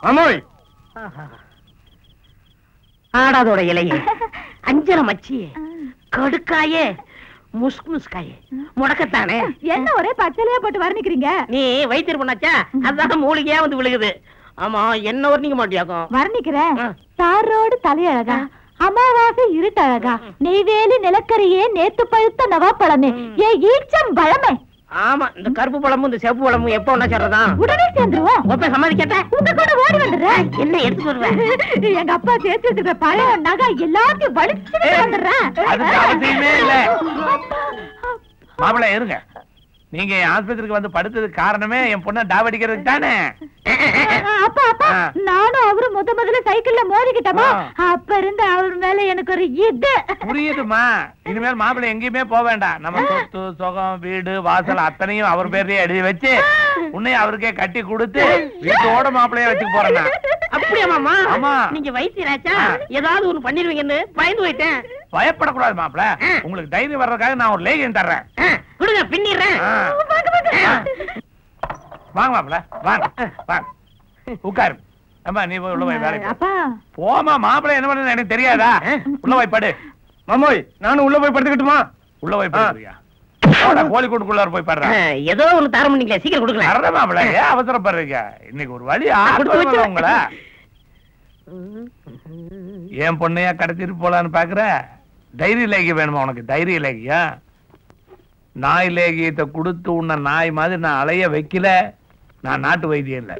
மாமோய் ஆடாதோட இலையே, அஞ்சல மச்சியே, கடுக்காயே, முஸ்கு முஸ்காயே, முடக்கத்தானே. என்ன ஒரே பச்சலையா போட்டு வர்ணிக்கிறீங்க? நீ வைத்தியர் பண்ணாச்சா, அதான் மூலிகையா வந்து விழுகுது. ஆமா, என்ன வர்ணிக்க மாட்டியாக்கும்? வர்ணிக்கிறேன். தாரோடு தலையழகா, அமாவாசை இருட்டழகா, நெய்வேலி நிலக்கரியே, நேத்து பழுத்த நவாப்பழமே, ஏ ஈச்சம் பழமே. ஆமா, இந்த கருப்பு பழமும் இந்த செவப்பு பழமும் எப்ப ஒண்ணா சேர்றதான்? உடனே சேர்ந்துருவோம். ஒப்ப சம்மதிக்கட்ட உங்க கூட ஓடி வந்துடுறேன். என்ன எடுத்து வருவேன்? எங்க அப்பா சேர்த்து வச்சிருக்க பழைய நகை எல்லாத்தையும் வலிச்சுட்டு வந்துடுறேன். அதுக்கு அவசியமே இல்ல. மாப்பிள்ளை இருங்க, நீங்க ஆஸ்பத்திரிக்கு வந்து படுத்ததுக்கு காரணமே என் பொண்ணை டாவடிக்கிறதுக்கு தானே. அப்பா அப்பா, நானும் அவரு முதல்ல சைக்கிள்ல மோதிக்கிட்டோமா, அப்ப இருந்து அவர் மேல எனக்கு ஒரு இது. புரியுதுமா, இனிமேல் மாப்பிள்ளை எங்கேயுமே போக வேண்டாம். நம்ம சொத்து சொகம் வீடு வாசல் அத்தனையும் அவர் பேர்லயே எழுதி வச்சு உன்னையும் அவருக்கே கட்டி கொடுத்து வீட்டோட மாப்பிள்ளைய வச்சுக்க போறேன். அப்படியா மாமா? ஆமா. நீங்க வைத்தியராச்சா, ஏதாவது ஒண்ணு பண்ணிருவீங்கன்னு பயந்து போயிட்டேன். பயப்படக்கூடாது மாப்பிள்ளை, உங்களுக்கு தைரியம் வர்றதுக்காக நான் ஒரு லேகியம் தர்றேன். கொடுங்க, பின்னிடுறேன். வாங்க மாப்பிள்ளை, வாங்க வாங்க, உட்காரு. அம்மா நீ உள்ள போய் வேலை அப்பா. போமா, மாப்பிள்ளை என்ன பண்ணு எனக்கு தெரியாதா? உள்ள போய் படு. மாமோய், நானும் உள்ள போய் படுத்துக்கிட்டுமா? உள்ள போய் படுறியா? கோழி கூட்டுக்குள்ளார போய் படுறேன். ஏதோ ஒண்ணு தர முடியல, சீக்கிரம் கொடுக்கல. அற மாப்பிள்ளை, ஏன் அவசரப்படுறீங்க? இன்னைக்கு ஒரு வழி உங்கள என் பொண்ணையா கடத்திட்டு போலான்னு பாக்குற? தைரிய லேகியம் வேணுமா உனக்கு? தைரிய லேகியம்? நாய் லேகியத்தை கொடுத்து உன்ன நாய் மாதிரி நான் அலைய வைக்கல. நான் நாட்டு வைத்தியம் இல்ல.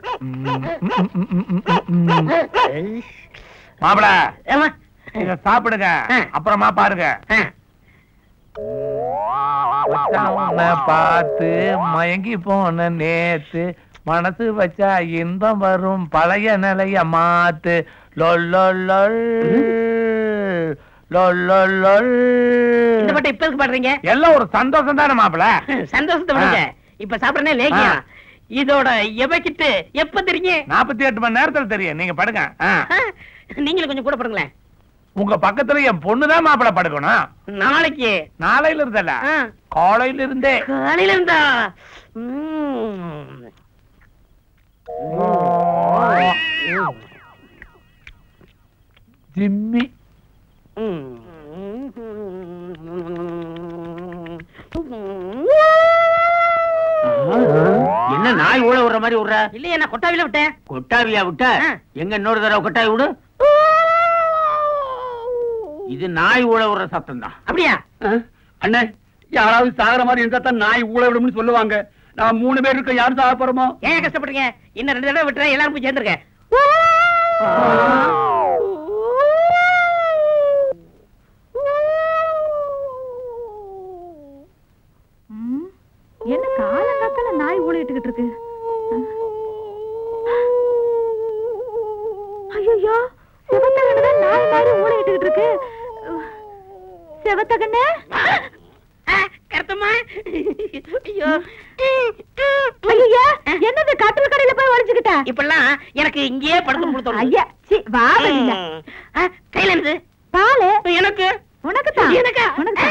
மாப்பிள இத சாப்பிடுங்க, அப்புறமா பாருங்க. பார்த்து மயங்கி போன நேத்து, மனசு வச்சா இன்பம் வரும், பழைய நிலைய மாத்து. எல்லாம் ஒரு சந்தோஷம் தானே மாப்பிள? சந்தோஷத்தை விடுங்க, இப்ப சாப்பிடனே லேகியம். இதோட எவக்கிட்டு எப்ப தெரியும்? 48 மணி நேரத்துல தெரியும். நீங்க படுங்க. நீங்களும் கொஞ்சம் கூட படுங்களேன். உங்க பக்கத்துல என் பொண்ணுதான் மாப்பிள படுக்கணும். நாளைக்கு? நாளையில இருந்தல, காலையில இருந்தே. காலையில இருந்தா? ஜிம்மி என்ன நாய் ஊழ விடுற மாதிரி விடுற? இல்லையா, நான் கொட்டாவில விட்டேன். கொட்டாவியா விட்ட? எங்க இன்னொரு தடவை கொட்டாவி விடு. இது நாய் ஊழ விடுற சத்தம் தான். அப்படியா அண்ணே? யாராவது சாகர மாதிரி இருந்தா தான் நாய் ஊழ விடும்னு சொல்லுவாங்க. நான் 3 பேர் இருக்க, யாரும் சாக போறோமோ? ஏன் கஷ்டப்படுறீங்க? இன்னும் 2 தடவை விட்டுறேன், எல்லாரும் போய் சேர்ந்துருங்க. என்ன காலங்காத்தால நாய் ஊழிட்டுக்கிட்டு இருக்கு? ஐயோ, சிவத்தகண்ணதான் நாய் மாதிரி ஊழிட்டுக்கிட்டு இருக்கு. சிவத்தகண்ணே, கருத்தம்மா, ஐயோ ஐயா, என்னது கட்டில் கடையில போய் ஒளிச்சுக்கிட்ட? இப்பெல்லாம் எனக்கு இங்கேயே படுத்து கொடுத்தோம். ஐயா வா, கையில இருந்து பாலு எனக்கு. உனக்கு தான். எனக்கா? உனக்கு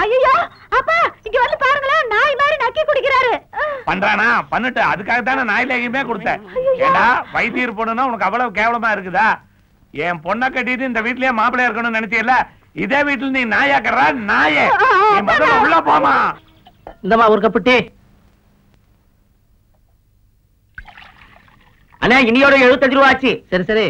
ஐயோ, அப்பா இங்க வந்து பாருங்களேன், நாய் மாதிரி நக்கி குடிக்கிறாரு. பண்றானா? பண்ணிட்டு அதுக்காக தானே நாய் லேகியமே கொடுத்தேன். ஏடா வைத்தியர் பொண்ணுன்னா உனக்கு அவ்வளவு கேவலமா இருக்குதா? என் பொண்ணை கட்டிட்டு இந்த வீட்லயே மாப்பிள்ளையா இருக்கணும்னு நினைச்சியல்ல, இதே வீட்டுல நீ நாயாக்குற நாயே. நீ முதல்ல உள்ள போமா. இந்தமா ஒரு கப்பு டீ. அண்ணா இனியோட 75 ரூபா ஆச்சு. சரி சரி.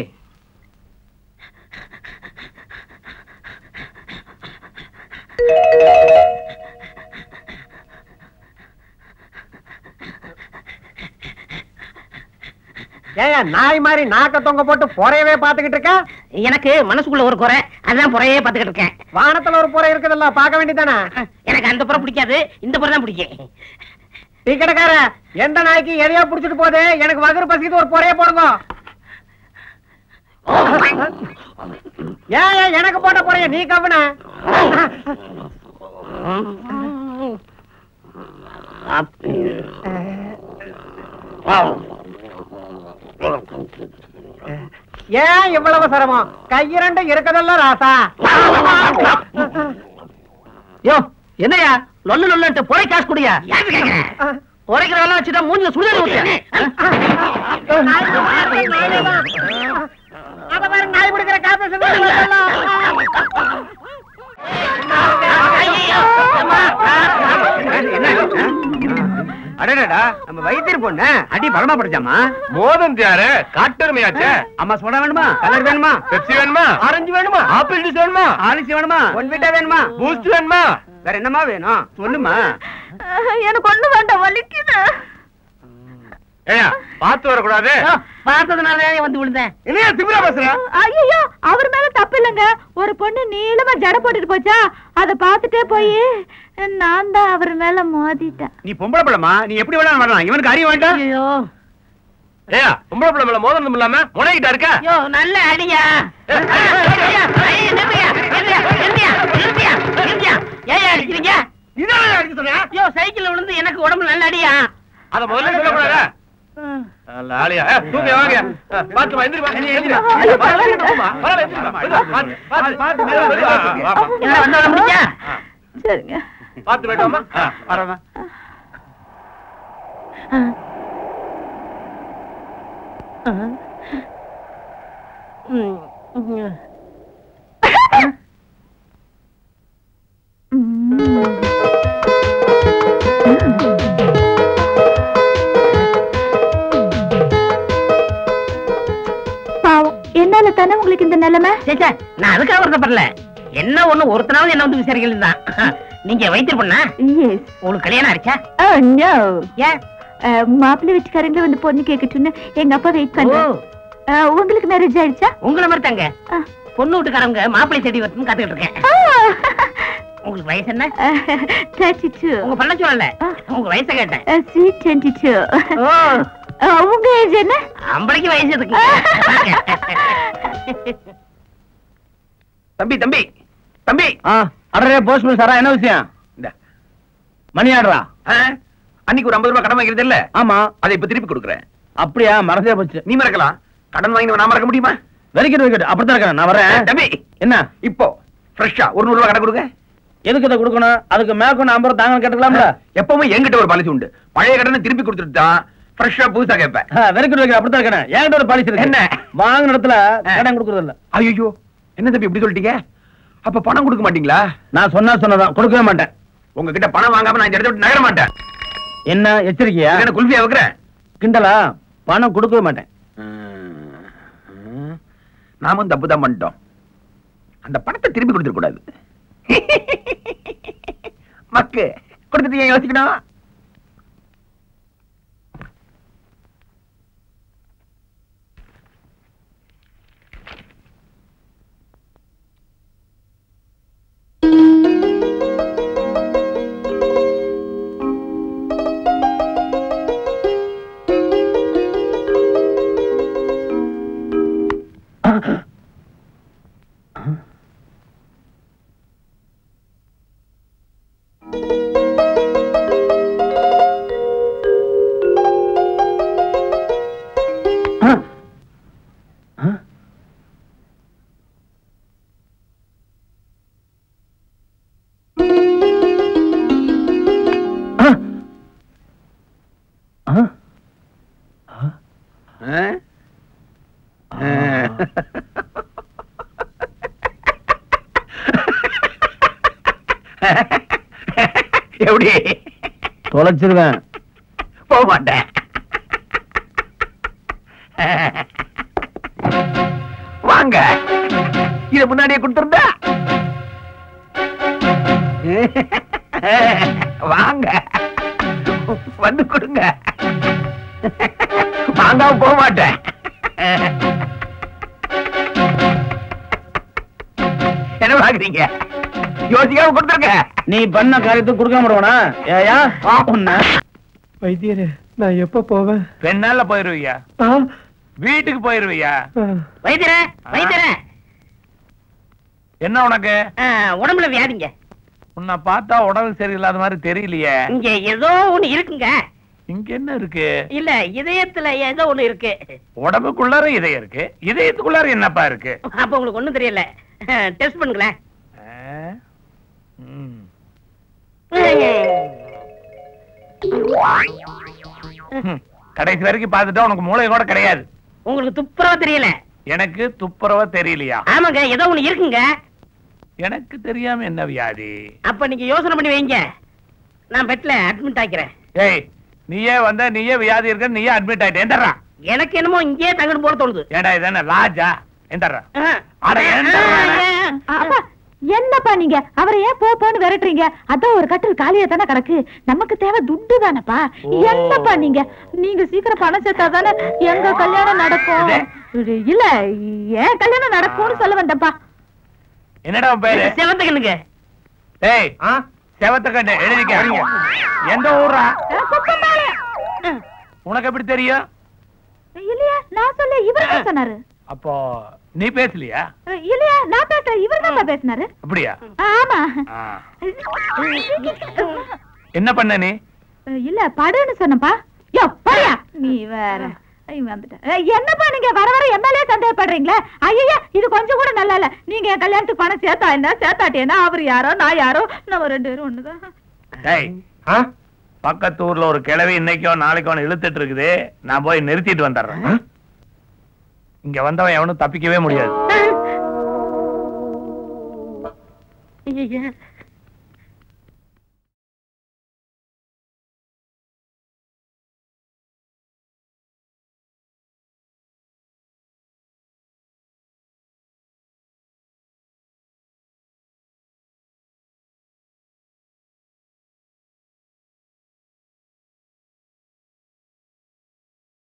ஏன் நாய் மாதிரி நாக்க தொங்க போட்டு பொறையவே பாத்துக்கிட்டு இருக்க? எனக்கு மனசுக்குள்ள ஒரு குறை, அதான் பொறையே பாத்துக்கிட்டு இருக்கேன். வானத்துல ஒரு பொறை இருக்குதுல்ல, பார்க்க வேண்டியதானே? எனக்கு அந்த புறம் பிடிக்காது, இந்த புறம் தான் பிடிக்கும். டீ கடைக்கார, எந்த நாய்க்கு எதையா புடிச்சிட்டு போகுது? எனக்கு வகுறு பசிக்குது, ஒரு பொறைய போடுங்க. ஏன் எனக்கு போட்ட பொறைய நீ கவன? ஏன் இவ்வளவு சிரமம்? கையிரண்டு இருக்கதெல்லாம் ராசா. யோ என்னையா லொல்லு லொல்லுன்ட்டு போய் காசு குடியா? உரைக்கிறதெல்லாம் வச்சுட்டா மூஞ்சில சுடுதண்ணி ஊத்து. நாய் பிடிக்கிற காப்பி அடடா நம்ம வைத்தியர் பொண்ணு அடி பலமா படிச்சாமா. மோதம் யாரு காட்டெருமையாச்சே. அம்மா சோடா வேணுமா? கலர் வேணுமா? பெப்சி வேணுமா? ஆரஞ்சு வேணுமா? ஆப்பிள் ஜூஸ் வேணுமா? ஆலிசி வேணுமா? ஒன்விட்டா வேணுமா? பூஸ்ட் வேணுமா? வேற என்னமா வேணும் சொல்லுமா. எனக்கு ஒண்ணு வேண்டாம், வலிக்குது. ஏயா பாத்து வரக்கூடாது. பார்த்ததுனால வந்து விழுந்தேன். இல்லையா திமிரா பேசுற? ஐயோ, அவர் மேல தப்பு இல்லைங்க. ஒரு பொண்ணு நீளமா ஜடை போட்டுட்டு போச்சா, அத பாத்துட்டே போய் நான் தான் அவர் மேல மோதிட்டேன். நீ பொம்பளை பிள்ளமா, நீ எப்படி வேணாலும் வரலாம். இவனுக்கு அறிய வேண்டாம். ஐயோ ஏயா பொம்பளை பிள்ளை மேல மோதனம் இல்லாம முனைகிட்டா இருக்க. ஐயோ நல்ல அடியா. ஏன் அடிக்கிறீங்க? இதான் அடிக்க சொன்ன. ஐயோ சைக்கிள் விழுந்து எனக்கு உடம்பு நல்ல அடியா. அத முதல்ல சொல்லக்கூடாதா? ஆளியா தூங்க வாங்க. பாத்து எந்திரி வா. ஐயோ, பரவாயில்ல. என்ன வந்தவள முடிஞ்சா? சரிங்க. பாத்து வேண்டாமா? வரமா. பாவம், என்னால தானே உங்களுக்கு இந்த நிலைமை. சேச்சா நான் அதுக்காக வருத்தப்படல. என்ன ஒண்ணு ஒருத்தனாவது என்ன வந்து விசாரிக்கல தான். நீங்க வைத்தியர் பண்ணா Yes. உங்களுக்கு கல்யாணம் ஆச்சா? Oh no. ஏன்? மாப்பிள்ளை வீட்டுக்காரங்களே வந்து பொண்ணு கேக்கட்டுன்னு எங்க அப்பா வெயிட் பண்றாரு. உங்களுக்கு மேரேஜ் ஆயிடுச்சா? உங்களை மாதிரி தாங்க. பொண்ணு வீட்டுக்காரங்க மாப்பிள்ளை தேடி வரணும்னு காத்துக்கிட்டு இருக்கேன். உங்களுக்கு வயசு என்ன? 32. உங்க பண்ண சொல்லல, உங்க வயசை கேட்டேன். Sweet 22. உங்க ஏஜ் என்ன? அம்பளைக்கு வயசு இருக்கு. தம்பி தம்பி தம்பி. அடரே போஸ்ட்மேன் சாரா, என்ன விஷயம்? இந்த மணி ஆடுறா. அன்னைக்கு ஒரு 50 ரூபாய் கடன் வாங்கிறது இல்ல? ஆமா, அதை இப்ப திருப்பி கொடுக்குறேன். அப்படியா? மறந்தே போச்சு. நீ மறக்கலாம், கடன் வாங்கி நான் மறக்க முடியுமா? வெரிக்கெட் வெரிக்கெட், அப்படித்தான் இருக்கேன். நான் வரேன். தம்பி என்ன இப்போ ஃப்ரெஷ்ஷா ஒரு 100 ரூபாய் கடன் கொடுங்க. எதுக்கு இதை கொடுக்கணும்? அதுக்கு மேற்கொண்டு 50 ரூபாய் தாங்க கேட்டுக்கலாம்ல. எப்பவுமே என்கிட்ட ஒரு பாலிசி உண்டு. பழைய கடனை திருப்பி கொடுத்துட்டு தான் ஃப்ரெஷ்ஷா புதுசா கேட்பேன். வெரிக்கெட் வெரிக்கெட், அப்படித்தான் இருக்கேன். என்கிட்ட ஒரு பாலிசி இருக்கு. என்ன? வாங்கின இடத்துல கடன் கொடுக்கறது இல்ல. ஐயோ, என்ன தம்பி இப்படி சொல்லிட்டீங்க? அப்ப பணம் கொடுக்க மாட்டீங்களா? நான் சொன்னதான், கொடுக்கவே மாட்டேன். உங்ககிட்ட பணம் வாங்காம நான் இந்த இடத்த விட்டு நகர மாட்டேன். என்ன எச்சரிக்கையா? என்ன குல்ஃபியா வைக்கிறேன்? கிண்டலா? பணம் கொடுக்கவே மாட்டேன். நாமும் தப்பு தான் பண்ணிட்டோம். அந்த பணத்தை திருப்பி கொடுத்துட கூடாது. மக்கு கொடுத்துட்டு ஏன் யோசிக்கணும்? எப்படி தொலைச்சிருவேன்? போக மாட்டேன். வாங்க, இத முன்னாடியே கொடுத்துருந்தா. வாங்க வந்து கொடுங்க. வாங்காம போக மாட்டேன். என்ன வாங்குறீங்க? யோசிக்காம கொடுத்துருங்க. நீ பண்ண காரியத்துக்கு கொடுக்க மாட்டோனா? ஏயா உன்ன வைத்தியரே, நான் எப்ப போவேன்? 2 நாள்ல போயிருவியா? வீட்டுக்கு போயிருவியா? வைத்தியரே, வைத்தியரே, என்ன உனக்கு? உடம்புல வியாதிங்க. உன்னை பார்த்தா உடம்பு சரியில்லாத மாதிரி தெரியலையே. இங்க ஏதோ ஒண்ணு இருக்குங்க. இங்க என்ன இருக்கு? இல்ல இதயத்துல ஏதோ ஒண்ணு இருக்கு. உடம்புக்குள்ளார இதயம் இருக்கு, இதயத்துக்குள்ளார என்னப்பா இருக்கு? அப்ப உங்களுக்கு ஒண்ணும் தெரியல. டெஸ்ட் பண்ணுங்களேன். கடைசி வரைக்கும் பார்த்துட்டா உனக்கு மூளை கூட கிடையாது. உங்களுக்கு துப்புரவா தெரியல? எனக்கு துப்புரவா தெரியலையா? ஆமாங்க, ஏதோ ஒண்ணு இருக்குங்க. எனக்கு தெரியாம என்ன வியாதி? அப்ப நீங்க யோசனை பண்ணி வைங்க, நான் பெட்ல அட்மிட் ஆக்கிறேன். ஏய், நீயே வந்த, நீயே வியாதி இருக்க, நீயே அட்மிட் ஆயிட்ட. எந்தர்றா? எனக்கு என்னமோ இங்கே தங்கணும் போல தோணுது. ஏண்டா இது என்ன லாஜா? எந்தர்றா? அட அப்பா, என்னப்பா நீங்க அவரை ஏன் போன்னு விரட்டுறீங்க? அதான் ஒரு கட்டில் காலியா தானே கிடக்கு. நமக்கு தேவை துட்டு தானப்பா. என்னப்பா நீங்க நீங்க சீக்கிரம் பணம் சேர்த்தா தானே எங்க கல்யாணம் நடக்கும். இல்ல, ஏன் கல்யாணம் நடக்கும்னு சொல்ல வந்தப்பா. என்னடா பேரு? செவந்தகனுங்க. ஏய், செவத்தக்கண்ணு எழுதிக்க. எந்த ஊரா? உனக்கு எப்படி தெரியும்? இல்லையா, நான் சொல்ல இவர் சொன்னாரு. அப்போ நீ பேசலையா? இல்லையா, நான் பேசுறேன், இவர் தான் பேசினாரு. அப்படியா? ஆமா. என்ன பண்ண நீ? இல்ல, படுன்னு சொன்னப்பா. யோ படியா, நீ வேற என்னப்பா நீங்க வர வர எம்எல்ஏ சந்தேகப்படுறீங்களே? ஐயா, இது கொஞ்சம் கூட நல்லா இல்ல. நீங்க என் கல்யாணத்துக்கு பணம் சேர்த்தா என்ன, சேர்த்தாட்டேன்னா அவர் யாரோ நான் யாரோ, நம்ம ரெண்டு பேரும் ஒண்ணுதான். பக்கத்து ஊர்ல ஒரு கிழவி இன்னைக்கோ நாளைக்கோ இழுத்துட்டு இருக்குது. நான் போய் நிறுத்திட்டு வந்துடுறேன். இங்க வந்தவன் எவனும் தப்பிக்கவே முடியாது.